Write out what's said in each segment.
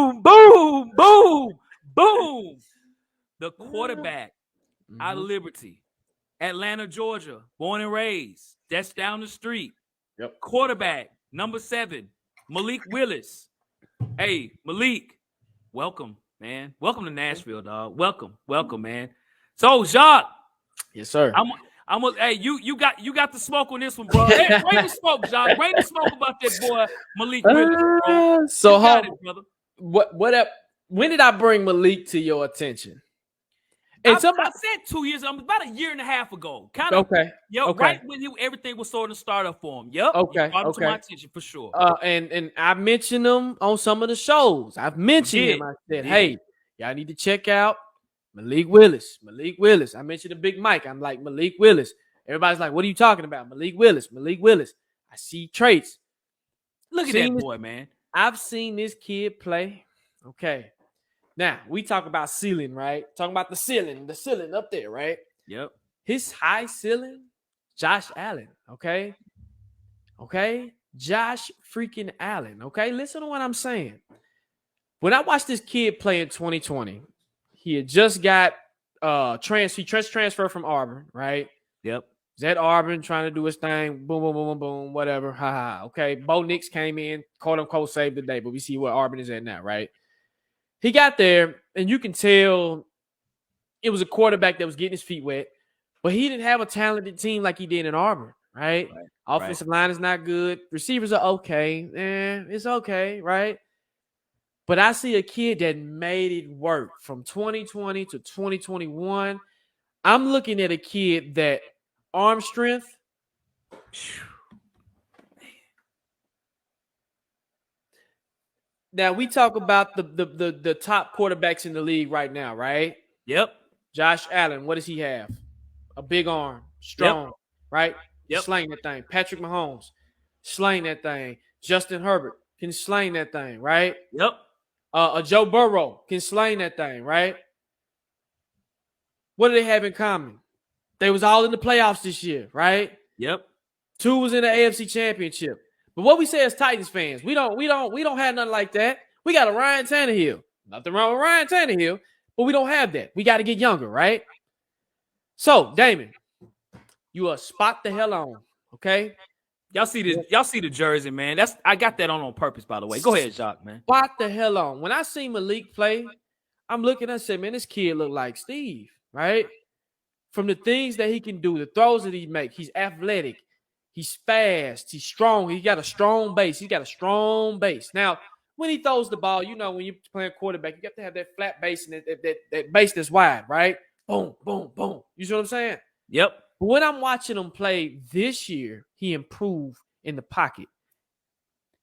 boom, boom, boom, boom. The quarterback out of Liberty, Atlanta, Georgia, born and raised. That's down the street. Yep. Quarterback, number 7, Malik Willis. Hey, Malik, welcome, man. Welcome to Nashville, dog. Welcome, man. So, Jacques. Yes, sir. Hey, you got the smoke on this one, bro. Hey, bring the smoke, Jacques. Bring the smoke about that boy, Malik Willis, bro. So, got it, brother. When did I bring Malik to your attention? And I said 2 years, about a year and a half ago. Kind of. Okay. Yep. Okay. Right when everything was sort of started for him. Yep. Okay. Brought him to my attention for sure. And I mentioned him on some of the shows. I've mentioned him. I said, hey, y'all need to check out Malik Willis. I mentioned the Big Mike. I'm like, Malik Willis. Everybody's like, what are you talking about? Malik Willis. I see traits. Look at that boy, man. I've seen this kid play. Okay. Now, we talk about ceiling, right? Talking about the ceiling up there, right? Yep. His high ceiling, Josh Allen, okay? Josh freaking Allen, okay? Listen to what I'm saying. When I watched this kid play in 2020, he had just got transferred from Auburn, right? Yep. He's at Auburn trying to do his thing, boom, boom, boom, boom, boom, whatever, okay? Bo Nix came in, quote-unquote saved the day, but we see where Auburn is at now, right? He got there, and you can tell it was a quarterback that was getting his feet wet, but he didn't have a talented team like he did in Auburn, right? Offensive line is not good. Receivers are okay. It's okay, right? But I see a kid that made it work from 2020 to 2021. I'm looking at a kid that arm strength, now, we talk about the top quarterbacks in the league right now, right? Yep. Josh Allen, what does he have? A big arm, strong, right? Yep. Slaying that thing. Patrick Mahomes, slaying that thing. Justin Herbert can slaying that thing, right? Yep. Joe Burrow can slaying that thing, right? What do they have in common? They was all in the playoffs this year, right? Yep. 2 was in the AFC Championship. But what we say as Titans fans, we don't have nothing like that. We got a Ryan Tannehill. Nothing wrong with Ryan Tannehill, but we don't have that. We got to get younger, right? So, Damon, you are spot the hell on, okay? Y'all see the jersey, man. I got that on purpose, by the way. Go ahead, Jacques, man. Spot the hell on. When I see Malik play, I'm looking and say, man, this kid look like Steve, right? From the things that he can do, the throws that he makes, he's athletic. He's fast. He's strong. He got a strong base. Now, when he throws the ball, when you're playing quarterback, you got to have that flat base and that base that's wide, right? Boom, boom, boom. You see what I'm saying? Yep. But when I'm watching him play this year, he improved in the pocket.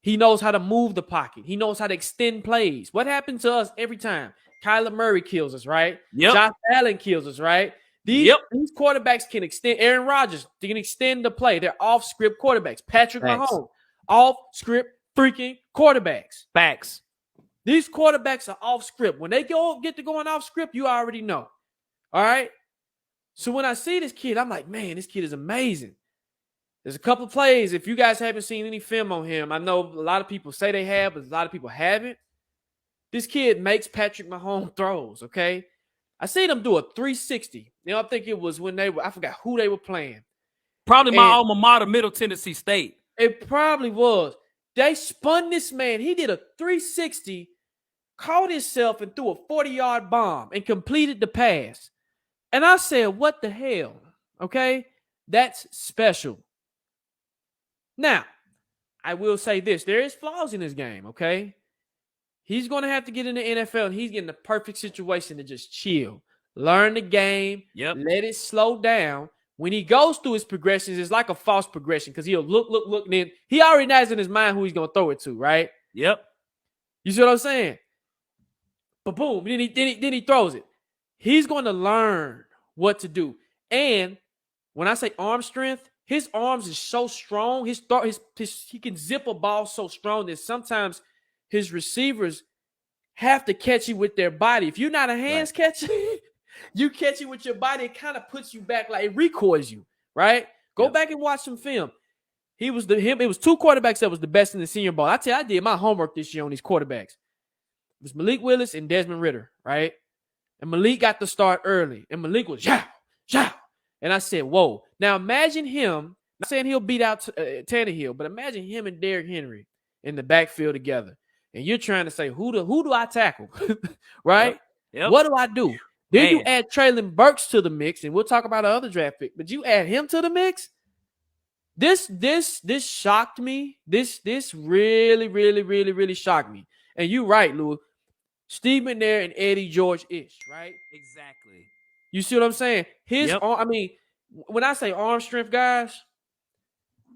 He knows how to move the pocket. He knows how to extend plays. What happens to us every time? Kyler Murray kills us, right? Yep. Josh Allen kills us, right? These quarterbacks can extend. Aaron Rodgers, they can extend the play. They're off-script quarterbacks. Patrick Mahomes, off-script freaking quarterbacks. Facts. These quarterbacks are off-script. When they get to going off-script, you already know. All right? So when I see this kid, I'm like, man, this kid is amazing. There's a couple of plays. If you guys haven't seen any film on him, I know a lot of people say they have, but a lot of people haven't. This kid makes Patrick Mahomes throws, okay? I seen them do a 360. I think it was when I forgot who they were playing. Probably my alma mater, Middle Tennessee State. It probably was. They spun this man. He did a 360, caught himself and threw a 40-yard bomb and completed the pass. And I said, what the hell? Okay? That's special. Now, I will say this. There is flaws in this game, okay? He's going to have to get in the NFL, and he's getting the perfect situation to just chill. Learn the game. Yep. Let it slow down. When he goes through his progressions, it's like a false progression because he'll look, and then he already knows in his mind who he's going to throw it to, right? Yep. You see what I'm saying? But boom, then he throws it. He's going to learn what to do. And when I say arm strength, his arms is so strong. He can zip a ball so strong that sometimes his receivers have to catch you with their body. If you're not a hands catcher, you catch it with your body, it kind of puts you back, like it recoils you, right? Go back and watch some film. It was 2 quarterbacks that was the best in the Senior Bowl. I did my homework this year on these quarterbacks. was Malik Willis and Desmond Ridder, right? And Malik got the start early, and Malik was yow, yow. And I said, whoa. Now imagine him, not saying he'll beat out Tannehill, but imagine him and Derrick Henry in the backfield together. And you're trying to say, who do I tackle? Right? Yep. What do I do? Then you add Treylon Burks to the mix, and we'll talk about the other draft pick, but you add him to the mix. This shocked me. This really, really, really, really shocked me. And you're right, Lou. Steve McNair and Eddie George-ish, right? Exactly. You see what I'm saying? I mean, when I say arm strength, guys,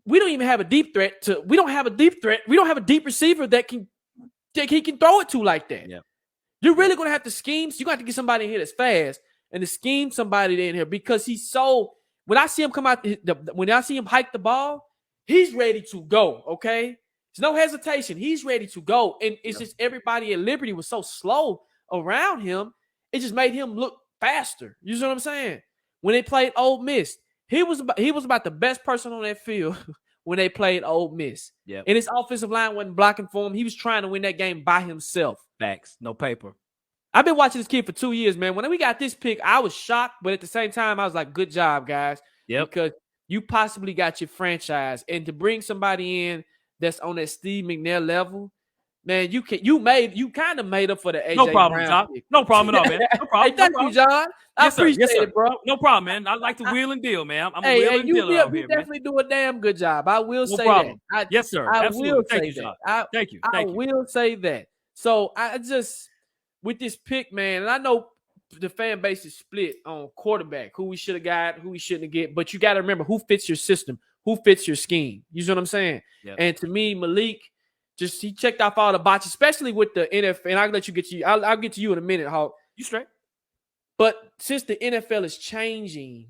we don't even have a deep threat. We don't have a deep receiver that he can throw it to like that. Yep. You're really going to have to scheme. You're going to have to get somebody in here that's fast and to scheme somebody in here because he's so. When I see him come out, when I see him hike the ball, he's ready to go. Okay, there's no hesitation. He's ready to go, and it's just everybody at Liberty was so slow around him. It just made him look faster. You see what I'm saying? When they played Ole Miss, he was about the best person on that field when they played Ole Miss. Yep. And his offensive line wasn't blocking for him. He was trying to win that game by himself. Facts, no paper. I've been watching this kid for 2 years, man. When we got this pick, I was shocked, but at the same time, I was like, good job, guys. Yep. Because you possibly got your franchise. And to bring somebody in that's on that Steve McNair level, man, you kind of made up for the AJ No problem, Brown John. pick. No problem at all, man. No problem. Hey, thank you, John. I appreciate it, bro. No problem, man. I like to wheel and deal, man. I'm a hey, wheel and deal out here, you definitely do a damn good job. I will say problem. that. Yes, sir. I Absolutely. will Thank say you, that. John. Thank you. I will say that. So I just, with this pick, man, and I know the fan base is split on quarterback, who we should have got, who we shouldn't get, but you got to remember who fits your system, who fits your scheme. You see what I'm saying? Yep. And to me, Malik, he checked off all the boxes, especially with the NFL. And I'll let you get to you. I'll get to you in a minute, Hawk. You straight. But since the NFL is changing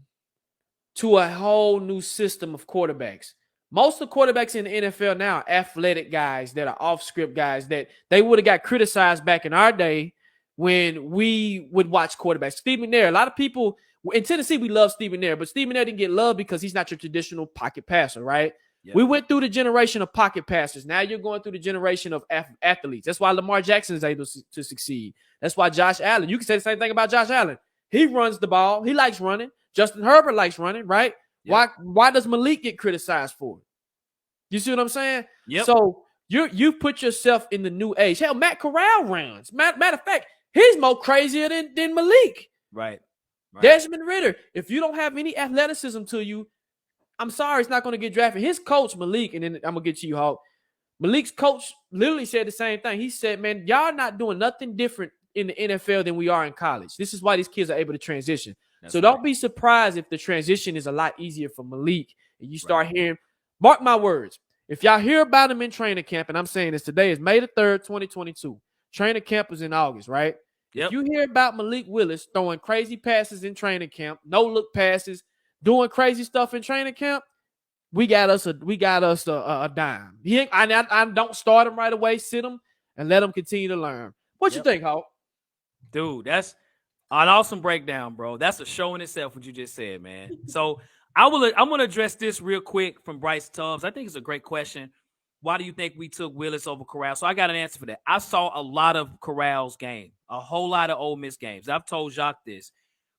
to a whole new system of quarterbacks, most of the quarterbacks in the NFL now are athletic guys that are off-script guys that they would have got criticized back in our day when we would watch quarterbacks. Steve McNair, a lot of people in Tennessee, we love Steve McNair, but Steve McNair didn't get love because he's not your traditional pocket passer, right? Yep. We went through the generation of pocket passers. Now you're going through the generation of athletes. That's why Lamar Jackson is able to succeed. That's why Josh Allen, you can say the same thing about Josh Allen. He runs the ball. He likes running. Justin Herbert likes running, right? Yep. Why does Malik get criticized for it? You see what I'm saying? Yep. So you put yourself in the new age. Hell, Matt Corral runs. Matter of fact, he's more crazier than Malik. Right. Desmond Ridder, if you don't have any athleticism to you, I'm sorry, it's not going to get drafted. His coach, Malik, and then I'm going to get to you, Hawk. Malik's coach literally said the same thing. He said, man, y'all not doing nothing different in the NFL than we are in college. This is why these kids are able to transition. That's so don't be surprised if the transition is a lot easier for Malik and you start hearing, mark my words, if y'all hear about him in training camp, and I'm saying this today is May the 3rd, 2022. Training camp is in August, right? Yep. If you hear about Malik Willis throwing crazy passes in training camp, no-look passes, doing crazy stuff in training camp, we got us a dime. I don't start him right away, sit him, and let him continue to learn. What you think, Hawk? Dude, that's an awesome breakdown, bro. That's a show in itself, what you just said, man. So I'm going to address this real quick from Bryce Tubbs. I think it's a great question. Why do you think we took Willis over Corral? So I got an answer for that. I saw a lot of Corral's game, a whole lot of Ole Miss games. I've told Jacques this.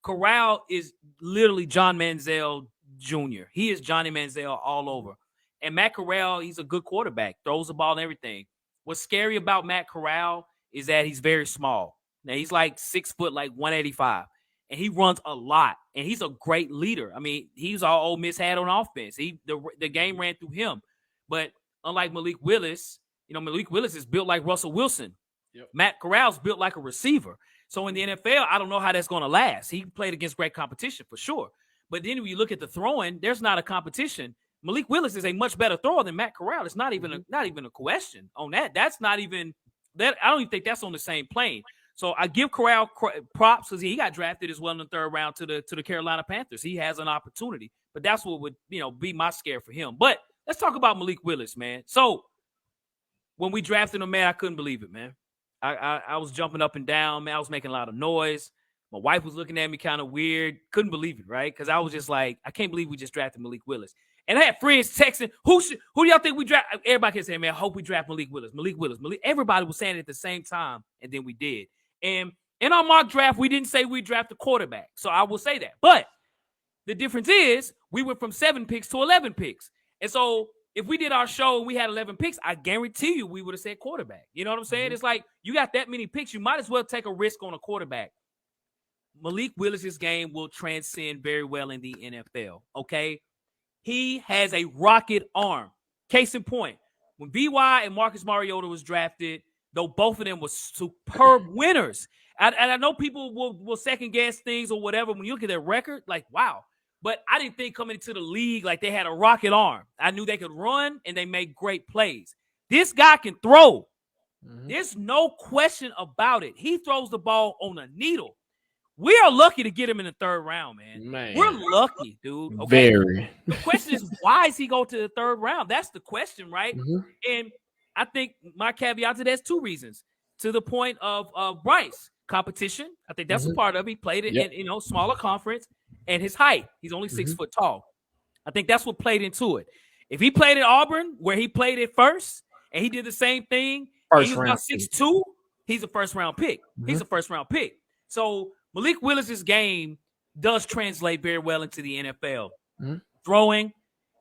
Corral is literally John Manziel Jr. He is Johnny Manziel all over. And Matt Corral, he's a good quarterback, throws the ball and everything. What's scary about Matt Corral is that he's very small. Now, he's like 6 foot, like 185. And he runs a lot. And he's a great leader. I mean, he's all Ole Miss had on offense. The game ran through him. But unlike Malik Willis, Malik Willis is built like Russell Wilson. Yep. Matt Corral's built like a receiver. So in the NFL, I don't know how that's going to last. He played against great competition for sure. But then when you look at the throwing, there's not a competition. Malik Willis is a much better thrower than Matt Corral. It's not even a question on that. That's not even that. I don't even think that's on the same plane. So I give Corral props because he got drafted as well in the 3rd round to the Carolina Panthers. He has an opportunity, but that's what would be my scare for him. But let's talk about Malik Willis, man. So when we drafted him, man, I couldn't believe it, man. I was jumping up and down, man. I was making a lot of noise. My wife was looking at me kind of weird. Couldn't believe it, right? Because I was just like, I can't believe we just drafted Malik Willis. And I had friends texting, who do y'all think we draft? Everybody can say, man, I hope we draft Malik Willis. Everybody was saying it at the same time, and then we did. And in our mock draft, we didn't say we draft a quarterback. So I will say that. But the difference is we went from 7 picks to 11 picks. And so if we did our show and we had 11 picks, I guarantee you we would have said quarterback. You know what I'm saying? Mm-hmm. It's like you got that many picks, you might as well take a risk on a quarterback. Malik Willis's game will transcend very well in the NFL, okay? He has a rocket arm. Case in point, when BY and Marcus Mariota was drafted, though both of them were superb winners. And I know people will second guess things or whatever. When you look at their record, like, wow. But I didn't think coming into the league like they had a rocket arm. I knew they could run and they made great plays. This guy can throw. Mm-hmm. There's no question about it. He throws the ball on a needle. We are lucky to get him in the 3rd round, man. We're lucky, dude. Okay? Very. The question is, why is he go to the 3rd round? That's the question, right? Mm-hmm. And I think my caveat to that is 2 reasons. To the point of Bryce, competition. I think that's a part of it. He played it in smaller conference, and his height. He's only 6 foot tall. I think that's what played into it. If he played at Auburn, where he played at first, and he did the same thing, and he was about 6'2", he's a first-round pick. Mm-hmm. He's a first-round pick. So Malik Willis's game does translate very well into the NFL. Mm-hmm. Throwing,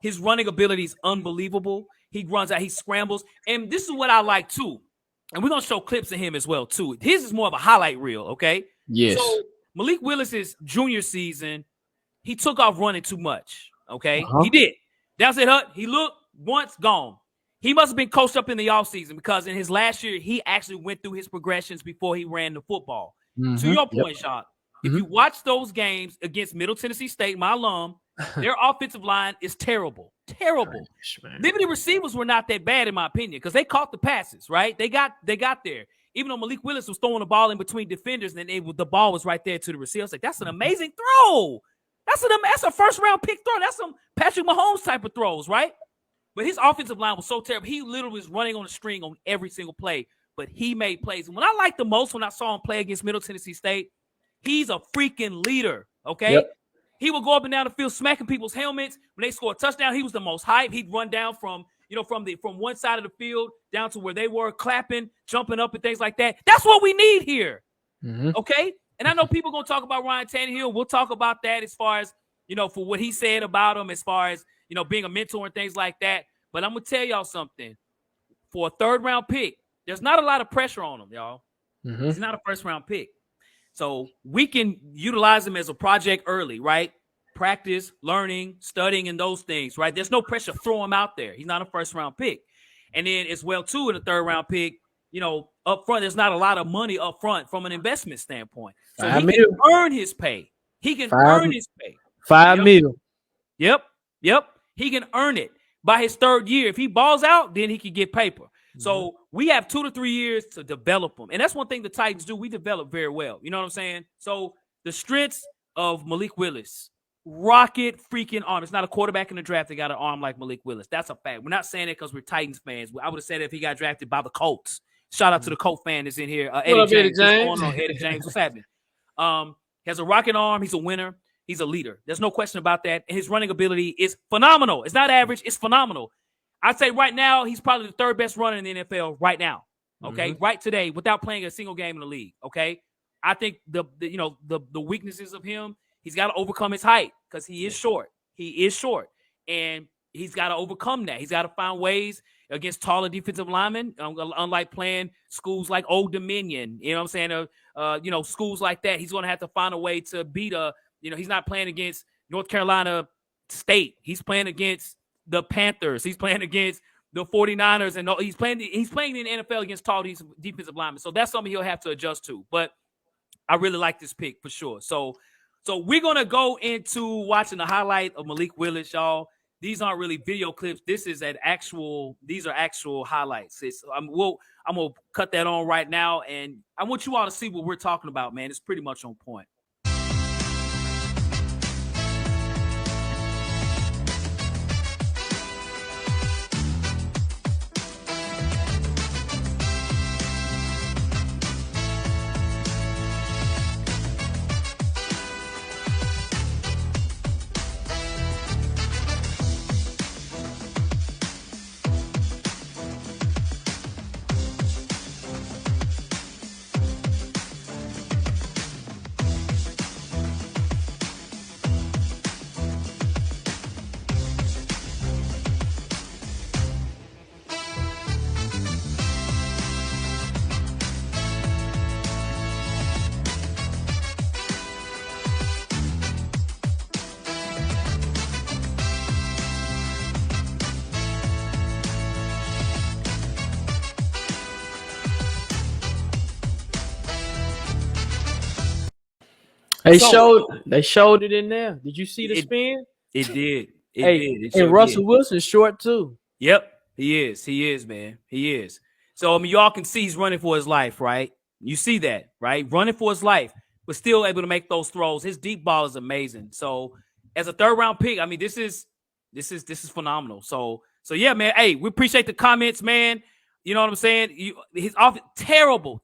his running ability is unbelievable. He runs out, he scrambles. And this is what I like, too. And we're going to show clips of him as well, too. His is more of a highlight reel, okay? Yes. So Malik Willis's junior season, he took off running too much, okay? Uh-huh. He did. That's it, Hut. He looked once, gone. He must have been coached up in the offseason because in his last year, he actually went through his progressions before he ran the football. Mm-hmm. To your point, Sean, if you watch those games against Middle Tennessee State, my alum, their offensive line is terrible. Terrible. Liberty receivers were not that bad, in my opinion, because they caught the passes, right? They got there. Even though Malik Willis was throwing the ball in between defenders, and then the ball was right there to the receiver. I was like, that's an amazing throw. That's a first-round pick throw. That's some Patrick Mahomes type of throws, right? But his offensive line was so terrible. He literally was running on a string on every single play, but he made plays. And what I liked the most when I saw him play against Middle Tennessee State, he's a freaking leader, okay? Yep. He would go up and down the field smacking people's helmets. When they scored a touchdown, he was the most hype. He'd run down from one side of the field down to where they were, clapping, jumping up and things like that. That's what we need here, okay? And I know people are going to talk about Ryan Tannehill. We'll talk about that as far as, for what he said about him as far as, being a mentor and things like that. But I'm going to tell y'all something. For a 3rd-round pick, there's not a lot of pressure on him, y'all. He's not a first-round pick. So we can utilize him as a project early, right? Practice, learning, studying, and those things, right? There's no pressure. Throw him out there. He's not a first-round pick. And then as well, too, in a 3rd-round pick, up front, there's not a lot of money up front from an investment standpoint. So he can earn his pay. He can earn his pay. $5 million. Yep. He can earn it by his 3rd year. If he balls out, then he can get paper. So we have 2 to 3 years to develop him. And that's one thing the Titans do. We develop very well. You know what I'm saying? So the strengths of Malik Willis, rocket freaking arm. It's not a quarterback in the draft that got an arm like Malik Willis. That's a fact. We're not saying it because we're Titans fans. I would have said it if he got drafted by the Colts. Shout out to the Colt fan that's in here. Eddie James. What's going on, Eddie James? What's happening? He has a rocket arm. He's a winner. He's a leader. There's no question about that. And his running ability is phenomenal. It's not average. It's phenomenal. I'd say right now, he's probably the 3rd best runner in the NFL right now. Okay. Right today, without playing a single game in the league. Okay. I think the weaknesses of him, he's got to overcome his height because he is short. And he's got to overcome that. He's got to find ways against taller defensive linemen, unlike playing schools like Old Dominion, you know what I'm saying? Schools like that. He's going to have to find a way to beat he's not playing against North Carolina State. He's playing against the Panthers. He's playing against the 49ers. And he's playing in the NFL against tall defensive linemen. So that's something he'll have to adjust to. But I really like this pick for sure. So we're going to go into watching the highlight of Malik Willis, y'all. These aren't really video clips. These are actual highlights. I'm going to cut that on right now. And I want you all to see what we're talking about, man. It's pretty much on point. They showed it in there. Did you see the spin? It did. It Hey, did. It and Russell Wilson's short too. Yep, he is. He is, man. He is. So I mean, y'all can see he's running for his life, right? You see that, right? Running for his life, but still able to make those throws. His deep ball is amazing. So as a 3rd-round pick, I mean, this is phenomenal. So yeah, man. Hey, we appreciate the comments, man. You know what I'm saying? His off terrible.